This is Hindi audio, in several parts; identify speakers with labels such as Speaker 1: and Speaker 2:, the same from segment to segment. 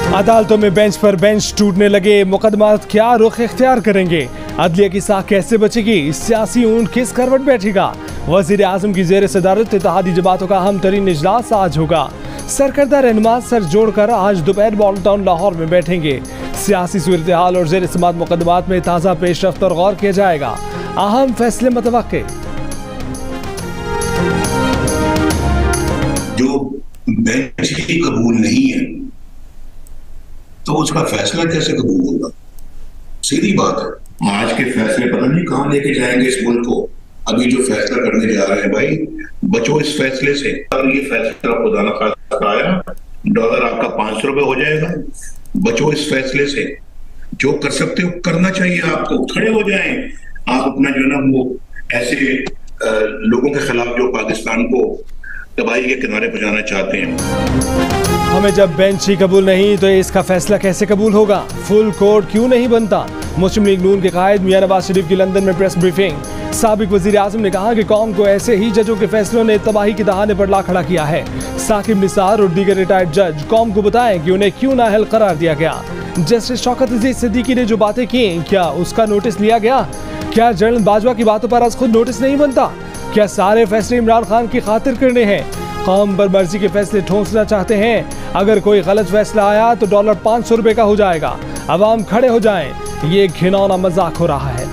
Speaker 1: अदालतों में बेंच पर बेंच टूटने लगे, मुकदमात क्या रुख इख्तियार करेंगे, अदलिया की साख कैसे बचेगी, सियासी ऊंट किस करवट बैठेगा। वजीर आजम की जेर सदारत इत्तेहादी जमातों का अहम तरीन इजलास आज होगा। सरकर्दा रहनुमा सर जोड़कर आज दोपहर मॉडल टाउन लाहौर में बैठेंगे। सियासी सूरत हाल और जेर समात मुकदमात में ताज़ा पेशरफ्त पर गौर किया जाएगा। अहम फैसले मुतवक्के।
Speaker 2: जो बेंच ही कबूल नहीं है तो उसका फैसला कैसे कबूल होगा? सीधी बात है। आज के फैसले पता नहीं कहां लेके जाएंगे इस मुल्क को। अभी जो फैसला करने जा रहे हैं भाई, बचो इस फैसले से। अगर ये फैसला खुदा न खास्ता आया, डॉलर आपका 500 रुपए हो जाएगा। बचो इस फैसले से। जो कर सकते हो करना चाहिए, आपको खड़े हो जाएं। आप अपना जो ना वो ऐसे लोगों के खिलाफ जो पाकिस्तान को तबाही के किनारे पहुंचाना चाहते हैं।
Speaker 1: हमें जब बेंच ही कबूल नहीं तो इसका फैसला कैसे कबूल होगा? फुल कोर्ट क्यों नहीं बनता? मुस्लिम लीग नून के कायद मियां नवाज शरीफ की लंदन में प्रेस ब्रीफिंग। साबिक वजीर आजम ने कहा कि कौम को ऐसे ही जजों के फैसलों ने तबाही की दहाने पर ला खड़ा किया है। साकिब निसार और दीगर रिटायर्ड जज कौम को बताएं कि उन्हें क्यों नाअहल करार दिया गया। जस्टिस शौकत अजीज सिद्दीकी ने जो बातें की, क्या उसका नोटिस लिया गया? क्या जनरल बाजवा की बातों पर आज खुद नोटिस नहीं बनता? क्या सारे फैसले इमरान खान की खातिर करने हैं? कौम पर मर्जी के फैसले ठोंसना चाहते हैं। अगर कोई गलत फैसला आया तो डॉलर 500 रुपए का हो जाएगा। अवाम खड़े हो जाएं। ये घिनौना मजाक हो रहा है।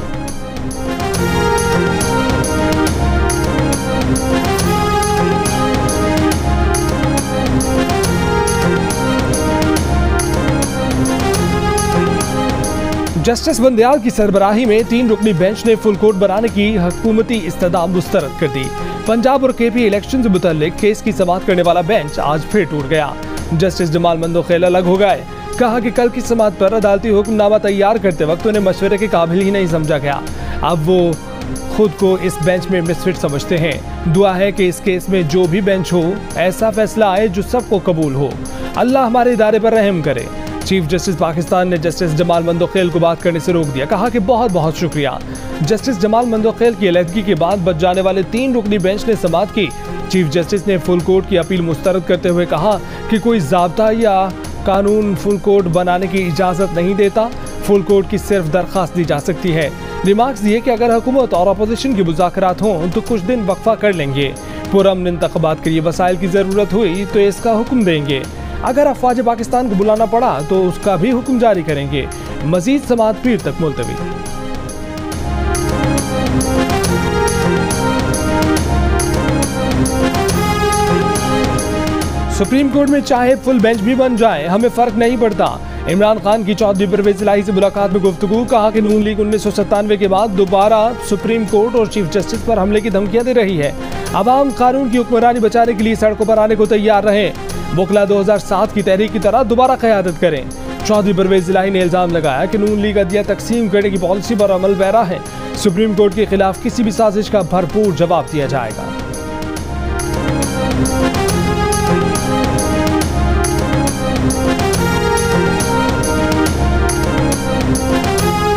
Speaker 1: जस्टिस बंदयाल की सरबराही में 3 रुकनी बेंच ने फुल कोर्ट बनाने की हुकूमती इस्तदा मुस्तरद कर दी। पंजाब और केपी इलेक्शन से मुतल्लिक केस की समाअत करने वाला बेंच आज फिर टूट गया। जस्टिस जमाल मंदोखेल अलग हो गए। कहा कि कल की समाअत पर अदालती हुक्मनामा तैयार करते वक्त उन्हें मशवरे के काबिल ही नहीं समझा गया। अब वो खुद को इस बेंच में मिसफिट समझते हैं। दुआ है कि इस केस में जो भी बेंच हो, ऐसा फैसला आए जो सबको कबूल हो। अल्लाह हमारे इदारे पर रहम करे। चीफ जस्टिस पाकिस्तान ने जस्टिस जमाल मंदोखेल को बात करने से रोक दिया। कहा कि बहुत बहुत शुक्रिया। जस्टिस जमाल मंदोखेल की अलहदगी के बाद बच जाने वाले 3 रुकनी बेंच ने समाअत की। चीफ जस्टिस ने फुल कोर्ट की अपील मुस्तरद करते हुए कहा कि कोई ज़ाब्ता या कानून फुल कोर्ट बनाने की इजाज़त नहीं देता। फुल कोर्ट की सिर्फ दरख्वास्त दी जा सकती है। रिमार्क्स दिए कि अगर हुकूमत और अपोजिशन की मुज़ाकरात हों तो कुछ दिन वक्फा कर लेंगे। पुरअमन इंतख़ाबात के लिए वसाइल की ज़रूरत हुई तो इसका हुक्म देंगे। अगर अफवाज पाकिस्तान को बुलाना पड़ा तो उसका भी हुक्म जारी करेंगे। मजीद समाअत पीर तक मुलतवी। सुप्रीम कोर्ट में चाहे फुल बेंच भी बन जाए, हमें फर्क नहीं पड़ता। इमरान खान की चौधरी परवेज इलाही से मुलाकात में गुफ्तगू। कहा कि नून लीग 1997 के बाद दोबारा सुप्रीम कोर्ट और चीफ जस्टिस पर हमले की धमकियां दे रही है। अवाम कानून की हुक्मरानी बचाने के लिए सड़कों पर आने को तैयार रहे। बुकला 2007 की तहरीक की तरह दोबारा क़यादत करें। चौधरी परवेज इलाही ने इल्जाम लगाया कि नून लीग अदलिया तकसीम करने की पॉलिसी पर अमल पैरा है। सुप्रीम कोर्ट के खिलाफ किसी भी साजिश का भरपूर जवाब दिया जाएगा।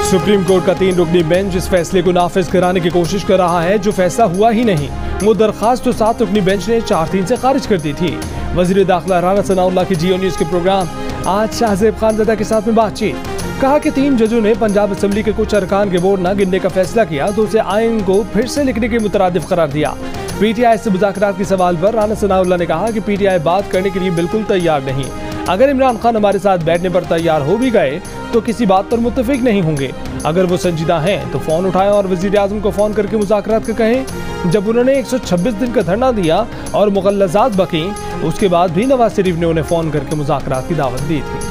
Speaker 1: सुप्रीम कोर्ट का 3 रुकनी बेंच इस फैसले को नाफिज कराने की कोशिश कर रहा है जो फैसला हुआ ही नहीं। वो दरखास्त तो 7 रुकनी बेंच ने 4-3 से खारिज कर दी थी। वजीर दाखिला राना सनाउल्लाह की जियो न्यूज़ के प्रोग्राम आज शाहजेब खानज़ादा के साथ में बातचीत। कहा कि 3 जजों ने पंजाब असम्बली के कुछ अरकान के वोट न गिनने का फैसला किया तो उसे आइन को फिर से लिखने के मुतरादिफ करार दिया। पीटीआई से मुज़ाकरात के सवाल पर राना सनाउल्लाह ने कहा कि पीटीआई बात करने के लिए बिल्कुल तैयार नहीं। अगर इमरान खान हमारे साथ बैठने पर तैयार हो भी गए तो किसी बात पर मुत्तफिक नहीं होंगे। अगर वो संजीदा हैं तो फ़ोन उठाएं और वज़ीर आज़म को फ़ोन करके मुज़ाकरात का कहें। जब उन्होंने 126 दिन का धरना दिया और मुग़ल्लज़ात बकी, उसके बाद भी नवाज शरीफ ने उन्हें फ़ोन करके मुज़ाकरात की दावत दी थी।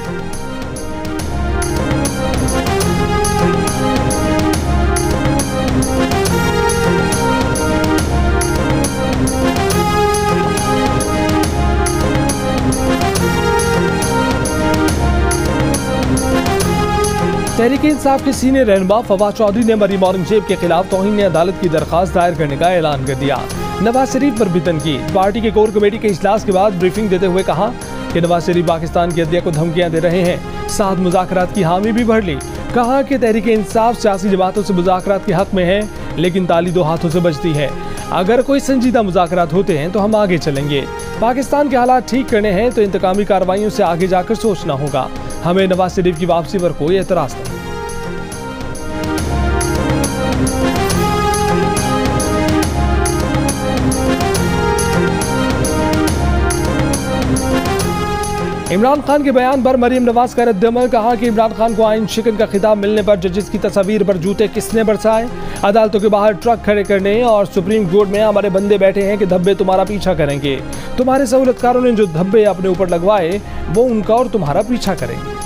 Speaker 1: तहरीक इंसाफ के सीनियर रहनुमा फवाद चौधरी ने मरीम औरंगजेब के खिलाफ तौहीन अदालत की दरखास्त दायर करने का ऐलान कर दिया। नवाज शरीफ पर भी तनकीद। पार्टी के कोर कमेटी के इजलास के बाद ब्रीफिंग देते हुए कहा कि नवाज शरीफ पाकिस्तान की अदलिया को धमकियां दे रहे हैं। साथ मुज़ाकरात की हामी भी भर ली। कहा कि तहरीक इंसाफ सियासी जमातों से मुज़ाकरात के हक में है, लेकिन ताली 2 हाथों से बजती है। अगर कोई संजीदा मुज़ाकरात होते हैं तो हम आगे चलेंगे। पाकिस्तान के हालात ठीक करने हैं तो इंतकामी कार्रवाइयों से आगे जाकर सोचना होगा। हमें नवाज शरीफ की वापसी पर कोई एतराज़ नहीं। इमरान खान के बयान पर मरीम नवाज का रद्द-ए-अमल। कहा कि इमरान खान को आइन शिकन का खिताब मिलने पर जजेस की तस्वीर पर जूते किसने बरसाए। अदालतों के बाहर ट्रक खड़े करने और सुप्रीम कोर्ट में हमारे बंदे बैठे हैं कि धब्बे तुम्हारा पीछा करेंगे। तुम्हारे सहूलतकारों ने जो धब्बे अपने ऊपर लगवाए वो उनका और तुम्हारा पीछा करेंगे।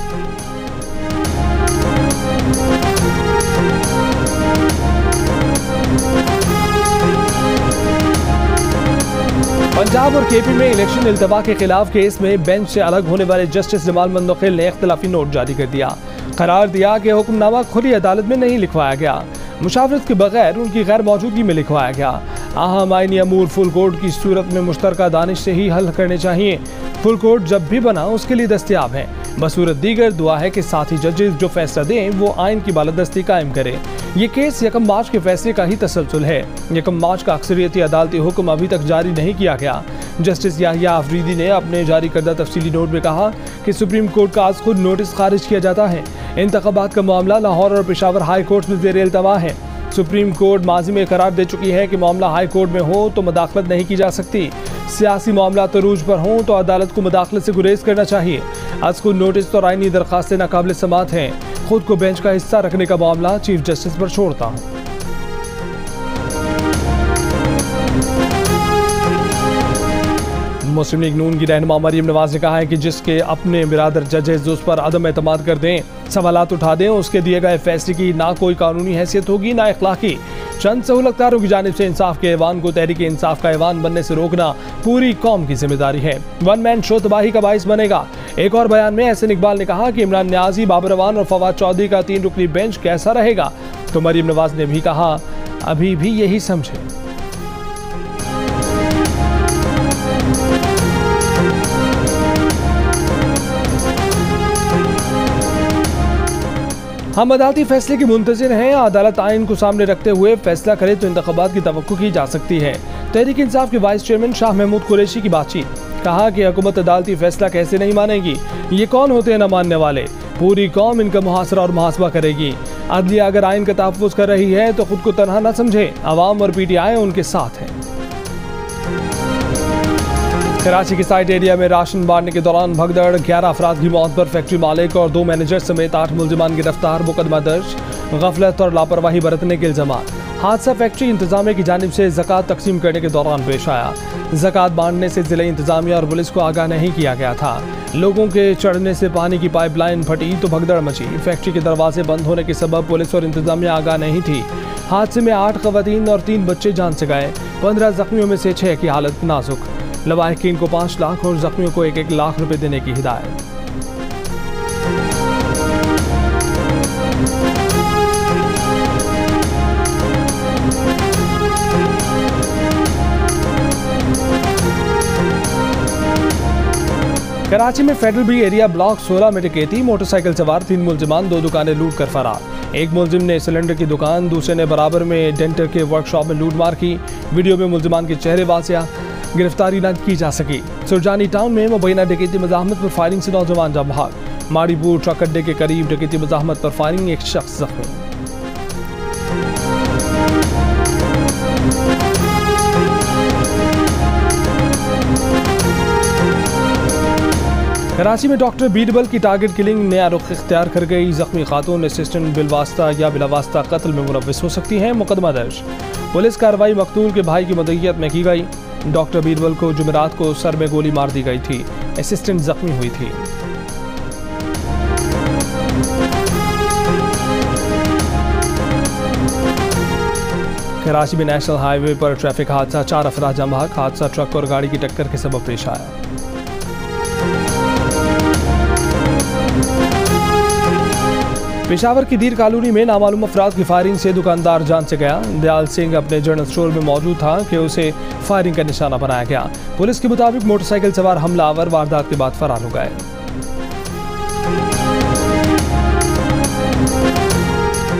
Speaker 1: पंजाब और केपी में इलेक्शन इल्तवा के खिलाफ केस में बेंच से अलग होने वाले जस्टिस जमाल मुंतकिल ने इख्तिलाफी नोट जारी कर दिया। करार दिया कि हुक्मनामा खुली अदालत में नहीं लिखवाया गया, मुशावरत के बगैर उनकी गैर मौजूदगी में लिखवाया गया। अहम आईनी अमूर फुल कोर्ट की सूरत में मुश्तरका दानिश से ही हल करने चाहिए। फुल कोर्ट जब भी बना उसके लिए दस्तयाब है। बसूरत दीगर दुआ है कि साथी जजेस जो फैसला दें वो आइन की बालादस्ती कायम करें। ये केस 1 मार्च के फैसले का ही तसलसल है। 1 मार्च का अक्सरियती अदालती हुक्म अभी तक जारी नहीं किया गया। जस्टिस याहिया अफरीदी ने अपने जारी करदा तफसीली नोट में कहा कि सुप्रीम कोर्ट का आज खुद नोटिस खारिज किया जाता है। इंतखाबात का मामला लाहौर और पेशावर हाई कोर्ट में ज़ेर इल्तवा है। सुप्रीम कोर्ट माजी में करार दे चुकी है कि मामला हाई कोर्ट में हो तो मुदाखलत नहीं की जा सकती। सियासी मामला तरूज पर हों तो अदालत को मुदाखलत से गुरेज करना चाहिए। आज खुद नोटिस तो आईनी दरखास्तें नाकाबिल समात हैं। खुद को बेंच का हिस्सा रखने का मामला चीफ जस्टिस पर छोड़ता हूँ। मुस्लिम लीग नून की रहनुमा मरीम नवाज ने कहा है कि जिसके अपने बिरादर जजेस उस पर अदम एतमाद कर दें, सवालात उठा दें, उसके दिए गए फैसले की ना कोई कानूनी हैसियत होगी ना इखलाकी। चंद सहूलतकारों की जानिब से इंसाफ के ऐवान को तहरीक इंसाफ का ऐवान बनने से रोकना पूरी कौम की जिम्मेदारी है। वन मैन शो तबाही का बाइस बनेगा। एक और बयान में एहसन इकबाल ने कहा कि इमरान न्याजी, बाबर अवान और फवाद चौधरी का 3 रुकनी बेंच कैसा रहेगा, तो मरीम नवाज ने भी कहा अभी भी यही समझे। हम अदालती फैसले की मुंतज़िर हैं। अदालत आइन को सामने रखते हुए फैसला करे तो इंतखाबात की तवक्को की जा सकती है। तहरीक इंसाफ के वाइस चेयरमैन शाह महमूद कुरैशी की बातचीत। कहा कि हुकूमत अदालती फैसला कैसे नहीं मानेगी, ये कौन होते हैं न मानने वाले। पूरी कौम इनका मुहासरा और मुहासबा करेगी। अदलिया अगर आइन का तहफ़्फ़ुज़ कर रही है तो खुद को तनहा न समझे, अवाम और PTI उनके साथ है। कराची के साइट एरिया में राशन बांटने के दौरान भगदड़, 11 अफराद की मौत पर फैक्ट्री मालिक और 2 मैनेजर समेत 8 मुलजिमान गिरफ्तार। मुकदमा दर्ज, गफलत और लापरवाही बरतने के इल्जामात। हादसा फैक्ट्री इंतजामिया की जानिब से ज़कात तकसीम करने के दौरान पेश आया। ज़कात बांटने से ज़िले इंतजामिया और पुलिस को आगाह नहीं किया गया था। लोगों के चढ़ने से पानी की पाइपलाइन फटी तो भगदड़ मची। फैक्ट्री के दरवाजे बंद होने के सबब पुलिस और इंतजामिया आगाह नहीं थी। हादसे में 8 ख़वातीन और 3 बच्चे जान से गए। 15 जख्मियों में से 6 की हालत नाजुक। लवाहिकीन को 5 लाख और जख्मियों को 1-1 लाख रुपए देने की हिदायत। कराची में फेडरल बी एरिया ब्लॉक 16 में डकैती। मोटरसाइकिल सवार 3 मुलजिमान 2 दुकानें लूट कर फरार। एक मुलजिम ने सिलेंडर की दुकान, दूसरे ने बराबर में डेंटर के वर्कशॉप में लूट मार की। वीडियो में मुलजिमान के चेहरे वासिया, गिरफ्तारी न की जा सकी। सुरजानी टाउन में मुबैना डकैती मज़ाहमत पर फायरिंग से नौजवान जा भाग। माड़ीपुर ट्रक अड्डे के करीब डकैती मज़ाहमत पर फायरिंग, 1 शख्स जख्मी। कराची में डॉक्टर बीरबल की टारगेट किलिंग नया रुख इख्तियार कर गई। जख्मी खातून असिस्टेंट बिलवास्ता या बिलावास्ता कत्ल में मुलव्विस हो सकती हैं। मुकदमा दर्ज। पुलिस कार्रवाई मकतूल के भाई की मदईयत में की गई। डॉक्टर बीरबल को जुमेरात को सर में गोली मार दी गई थी। असिस्टेंट जख्मी हुई थी। कराची में नेशनल हाईवे पर ट्रैफिक हादसा, 4 अफराद जाम बहक। हादसा ट्रक और गाड़ी की टक्कर के सबब पेश आया। पेशावर की दीर कॉलोनी में नामालूम अफराद की फायरिंग से दुकानदार जान से गया। दयाल सिंह अपने जनरल स्टोर में मौजूद था कि उसे फायरिंग का निशाना बनाया गया। पुलिस के मुताबिक मोटरसाइकिल सवार हमलावर वारदात के बाद फरार हो गए।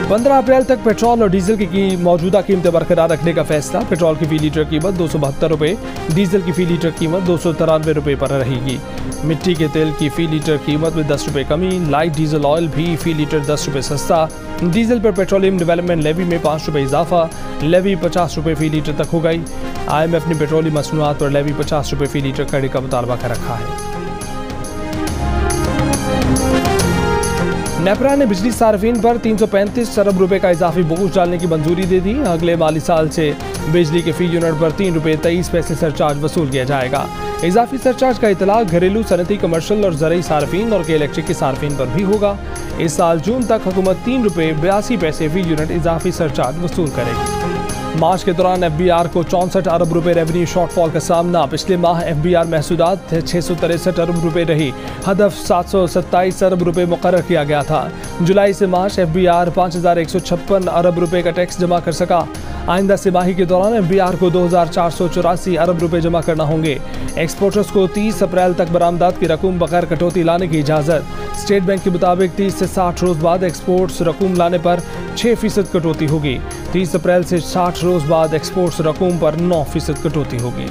Speaker 1: 15 अप्रैल तक पेट्रोल और डीजल की मौजूदा कीमतें बरकरार रखने का फैसला। पेट्रोल की फी लीटर कीमत 272 रुपये, डीजल की फी लीटर कीमत 293 रुपये पर रहेगी। मिट्टी के तेल की फी लीटर कीमत में 10 रुपये कमी। लाइट डीजल ऑयल भी फी लीटर 10 रुपये सस्ता। डीजल पर पेट्रोलियम डेवलपमेंट लेवी में 5 रुपये इजाफा। लेवी 50 रुपये फी लीटर तक हो गई। IMF ने पेट्रोलियम मसनूआत पर लेवी 50 रुपये फी लीटर करने का मुतालबा कर रखा है। नेपरा ने बिजली सार्फिन पर 335 अरब रुपए का इजाफी बोझ डालने की मंजूरी दे दी। अगले माली साल से बिजली के फी यूनिट पर 3 रुपये 23 पैसे सरचार्ज वसूल किया जाएगा। इजाफी सरचार्ज का इतलाक घरेलू, सनती, कमर्शियल और ज़रई सार्फिन और के इलेक्ट्रिक के सार्फिन पर भी होगा। इस साल जून तक हुकूमत 3 रुपये 82 पैसे फी यूनिट इजाफी सरचार्ज वसूल करेगी। मार्च के दौरान FBR को 64 अरब रुपए रेवेन्यू शॉर्टफॉल का सामना। पिछले माह FBR महसूदात 663 अरब रुपए रही। हदफ 727 अरब रुपए मुकर्रर किया गया था। जुलाई से मार्च FBR 5156 अरब रुपए का टैक्स जमा कर सका। आइंदा तिमाही के दौरान FBR को 2484 अरब रुपए जमा करना होंगे। एक्सपोर्टर्स को 30 अप्रैल तक बरामदात की रकूम बगैर कटौती लाने की इजाज़त। स्टेट बैंक के मुताबिक 30 से 60 रोज बाद एक्सपोर्ट्स रकूम लाने पर 6% कटौती होगी। 30 अप्रैल से 60 रोज बाद एक्सपोर्ट्स रकूम पर 9% कटौती होगी।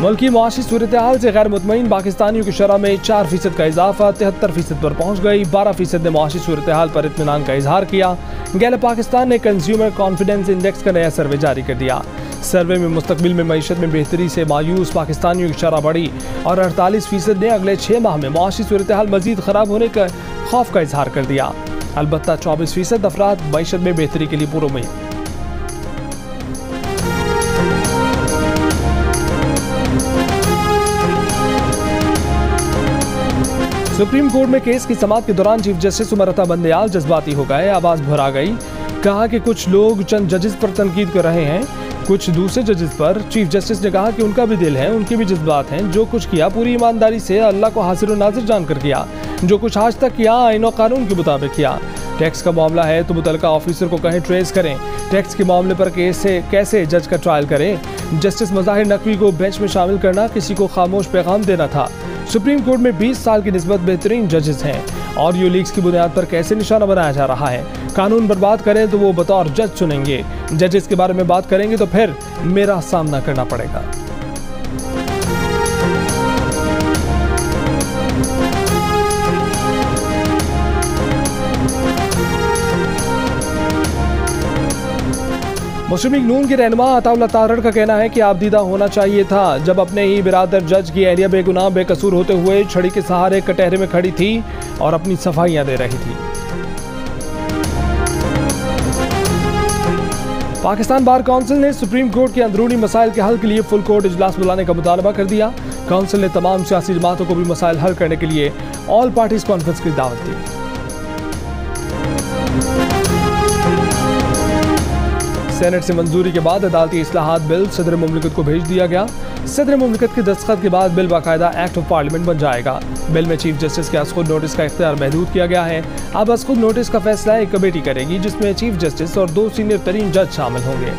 Speaker 1: मुल्की मुआशी सूरत हाल से गैर मुतमईन पाकिस्तानियों की शरह में 4% का इजाफा 73% पर पहुँच गई। 12% ने मुआशी सूरत हाल पर इत्मीनान का इजहार किया। गैलप पाकिस्तान ने कंज्यूमर कॉन्फिडेंस इंडेक्स का नया सर्वे जारी कर दिया। सर्वे में मुस्तकबिल में मईशत में बेहतरी से मायूस पाकिस्तानियों की शरह बढ़ी और 48% ने अगले 6 माह में मुआशी सूरत हाल मजीद खराब होने का खौफ का इजहार कर दिया। अलबत्ता 24% अफराद मईशत में बेहतरी के लिए पुरुम्मीद। सुप्रीम कोर्ट में केस की समाअत के दौरान चीफ जस्टिस उमर अता बंदयाल जज्बाती हो गए। आवाज भरा गई। कहा कि कुछ लोग चंद जजेस पर तनकीद कर रहे हैं, कुछ दूसरे जजेस पर। चीफ जस्टिस ने कहा कि उनका भी दिल है, उनके भी जज्बात हैं। जो कुछ किया पूरी ईमानदारी से अल्लाह को हाजिर और नाजिर जानकर किया। जो कुछ आज तक किया आईन और कानून के मुताबिक किया। टैक्स का मामला है तो मुतलका ऑफिसर को कहें ट्रेस करें। टैक्स के मामले पर कैसे जज का ट्रायल करें। जस्टिस मज़ाहिर नकवी को बेंच में शामिल करना किसी को खामोश पैगाम देना था। सुप्रीम कोर्ट में 20 साल की निस्बत बेहतरीन जजेस हैं। ऑडियो लीक्स की बुनियाद पर कैसे निशाना बनाया जा रहा है। कानून पर बात करें तो वो बतौर जज चुनेंगे। जजेस के बारे में बात करेंगे तो फिर मेरा सामना करना पड़ेगा। मुस्लिम लीग नून के रहनुमा अताउल्लाह तारड़ का कहना है कि आपदीदा होना चाहिए था जब अपने ही बिरादर जज की एहलिया बेगुनाह बेकसूर होते हुए छड़ी के सहारे कटहरे में खड़ी थी और अपनी सफाइयां दे रही थी। पाकिस्तान बार काउंसिल ने सुप्रीम कोर्ट के अंदरूनी मसाइल के हल के लिए फुल कोर्ट इजलास बुलाने का मुतालबा कर दिया। काउंसिल ने तमाम सियासी जमातों को भी मसाइल हल करने के लिए ऑल पार्टीज कॉन्फ्रेंस की दावत दी। सेनेट से मंजूरी के बाद अदालती इस्लाहात बिल सदर मुमलिकत को भेज दिया गया। सदर मुमलिकत के दस्तखत के बाद बिल बाकायदा एक्ट ऑफ पार्लियामेंट बन जाएगा। बिल में चीफ जस्टिस के असखुद नोटिस का इख्तियार महदूद किया गया है। अब असखुद नोटिस का फैसला एक कमेटी करेगी जिसमें चीफ जस्टिस और 2 सीनियर तरीन जज शामिल होंगे।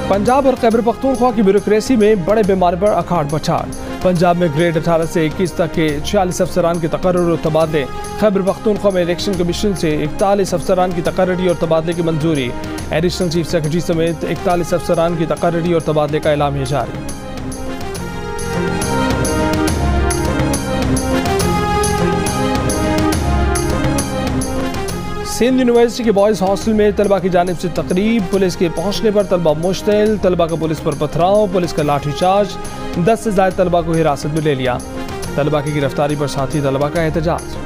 Speaker 1: पंजाब और खैबर पख्तूनख्वा की ब्यूरोक्रेसी में बड़े पैमाने पर अखाड़ पछाड़। पंजाब में ग्रेड 18 से 21 तक के 46 अफसरान के तकर्रुर और तबादले। खैबर पख्तूनख्वा में इलेक्शन कमीशन से 41 अफसरान की तकर्री और तबादले की मंजूरी। एडिशनल चीफ सेक्रेटरी समेत 41 अफसरान की तकर्री और तबादले का ऐलान जारी। सिंध यूनिवर्सिटी के बॉयज़ हॉस्टल में तलबा की जानिब से तकरीब। पुलिस के पहुंचने पर तलबा मुश्तिल। तलबा का पुलिस पर पथराव, पुलिस का लाठीचार्ज। 10 से ज़ायद तलबा को हिरासत में ले लिया। तलबा की गिरफ्तारी पर साथी तलबा का एहतजाज।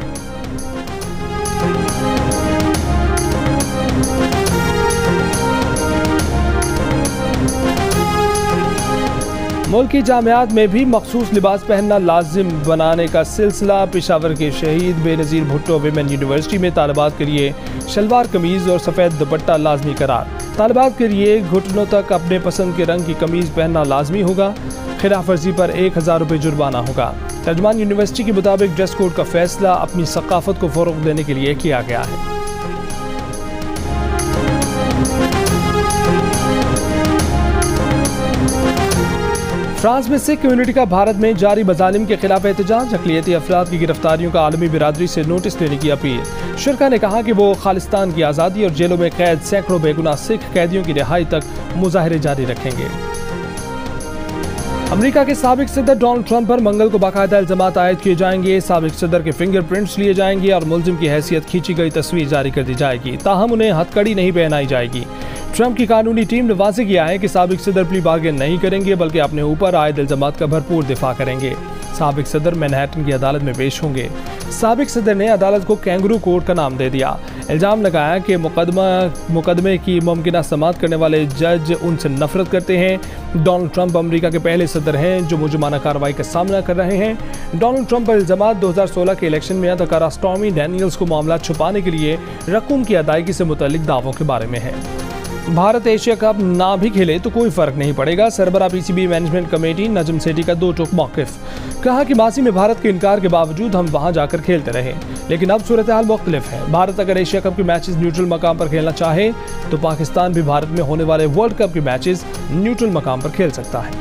Speaker 1: मुल्क की जामियात में भी मखसूस लिबास पहनना लाजिम बनाने का सिलसिला। पेशावर के शहीद बेनज़ीर भुट्टो विमेन यूनिवर्सिटी में तालिबात के लिए शलवार कमीज़ और सफ़ेद दुपट्टा लाजमी करार। तालिबात के लिए घुटनों तक अपने पसंद के रंग की कमीज़ पहनना लाजमी होगा। खिलाफ वर्जी पर 1000 रुपये जुर्माना होगा। तर्जमान यूनिवर्सिटी के मुताबिक ड्रेस कोड का फैसला अपनी सकाफत को फ़रोग़ देने के लिए किया गया है। फ्रांस में सिख कम्युनिटी का भारत में जारी मजालिम के खिलाफ एहतजाज, अक़लियती अफराद की गिरफ्तारियों का आलमी बिरादरी से नोटिस लेने की अपील। शुरा ने कहा कि वो खालिस्तान की आज़ादी और जेलों में कैद सैकड़ों बेगुनाह सिख कैदियों की रिहाई तक मुजाहरे जारी रखेंगे। अमेरिका के साबिक सदर डोनाल्ड ट्रंप पर मंगल को बाकायदा इल्जामात आयद किए जाएंगे। साबिक सदर के फिंगरप्रिंट्स लिए जाएंगे और मुल्जिम की हैसियत खींची गई तस्वीर जारी कर दी जाएगी, ताहम उन्हें हथकड़ी नहीं पहनाई जाएगी। ट्रंप की कानूनी टीम ने वाज़ेह किया है कि साबिक सदर प्ली बार्गेन नहीं करेंगे बल्कि अपने ऊपर आयद इल्जामात का भरपूर दिफा करेंगे। साबिक सदर मैनहट्टन की अदालत में पेश होंगे। साबिक सदर ने अदालत को कैंगरू कोर्ट का नाम दे दिया। इल्जाम लगाया कि मुकदमे की मुमकिना समाअत करने वाले जज उनसे नफरत करते हैं। डोनाल्ड ट्रंप अमेरिका के पहले सदर हैं जो मुजरिमाना कार्रवाई का सामना कर रहे हैं। डोनाल्ड ट्रंप पर इल्जामात 2016 के इलेक्शन में अदाकारा स्टॉर्मी डैनियल्स को मामला छुपाने के लिए रकूम की अदायगी से मुतल्लिक दावों के बारे में है। भारत एशिया कप ना भी खेले तो कोई फर्क नहीं पड़ेगा। सरबरा PCB management committee Najam Sethi का दो टूक मौक़िफ़। कहा कि माजी में भारत के इनकार के बावजूद हम वहां जाकर खेलते रहे, लेकिन अब सूरत हाल मुख्तलिफ है। भारत अगर एशिया कप के मैचेस न्यूट्रल मकाम पर खेलना चाहे तो पाकिस्तान भी भारत में होने वाले वर्ल्ड कप के मैचेस न्यूट्रल मकाम पर खेल सकता है।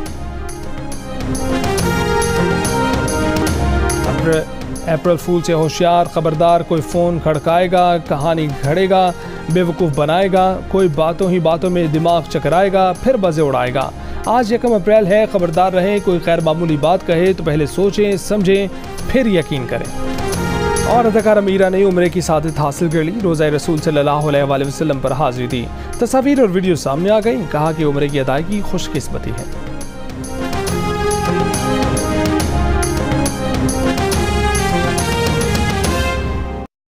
Speaker 1: अप्रैल फूल से होशियार, खबरदार, कोई फ़ोन खड़काएगा, कहानी घड़ेगा, बेवकूफ़ बनाएगा, कोई बातों ही बातों में दिमाग चकराएगा, फिर बज़े उड़ाएगा। आज 1 अप्रैल है, खबरदार रहें। कोई गैर मामूली बात कहे तो पहले सोचें समझें फिर यकीन करें। और अदाकारा मीरा ने उम्रे की सादत हासिल कर ली। रोज़ा रसूल सल्लल्लाहु अलैहि वसल्लम पर हाजिरी दी। तस्वीर और वीडियो सामने आ गई। कहा कि उम्रे की अदायगी खुशकिस्मती है।